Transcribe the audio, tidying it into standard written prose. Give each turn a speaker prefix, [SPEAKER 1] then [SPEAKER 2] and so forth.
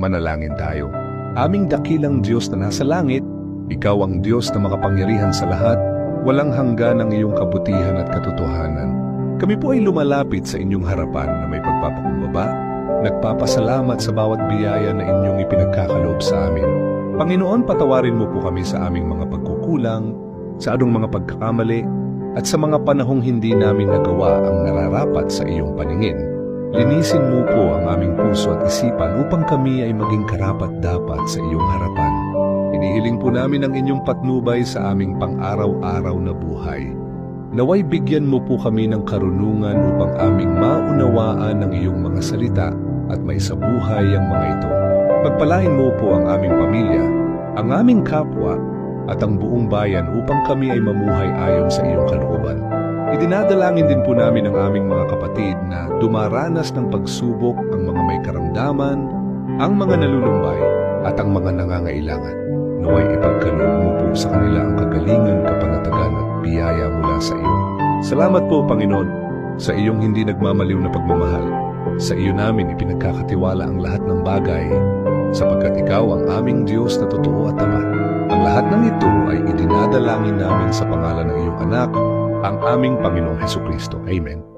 [SPEAKER 1] Manalangin tayo. Aming dakilang Diyos na nasa langit, Ikaw ang Diyos na makapangyarihan sa lahat, walang hanggan ang iyong kabutihan at katotohanan. Kami po ay lumalapit sa inyong harapan na may pagpapakumbaba, nagpapasalamat sa bawat biyaya na inyong ipinagkakaloob sa amin. Panginoon, patawarin mo po kami sa aming mga pagkukulang, sa anong mga pagkakamali, at sa mga panahong hindi namin nagawa ang nararapat sa iyong paningin. Linisin mo po ang aming puso at isipan upang kami ay maging karapat-dapat sa iyong harapan. Inihiling po namin ang inyong patnubay sa aming pang-araw-araw na buhay. Naway bigyan mo po kami ng karunungan upang aming maunawaan ang iyong mga salita at maisabuhay ang mga ito. Pagpalain mo po ang aming pamilya, ang aming kapwa, at ang buong bayan upang kami ay mamuhay ayon sa iyong kalooban. Idinadalangin din po namin ang aming mga kapatid na dumaranas ng pagsubok, ang mga may karamdaman, ang mga nalulumbay, at ang mga nangangailangan. Naway ipagkaloob mo po sa kanila ang kagalingan, kapanatagan at biyaya mula sa iyo. Salamat po, Panginoon, sa iyong hindi nagmamaliw na pagmamahal. Sa iyo namin ipinagkakatiwala ang lahat ng bagay, sapagkat ikaw ang aming Diyos na totoo at tapat. Ang lahat ng ito ay idinadalangin namin sa pangalan ng iyong anak, ang aming Panginoong Hesukristo. Amen.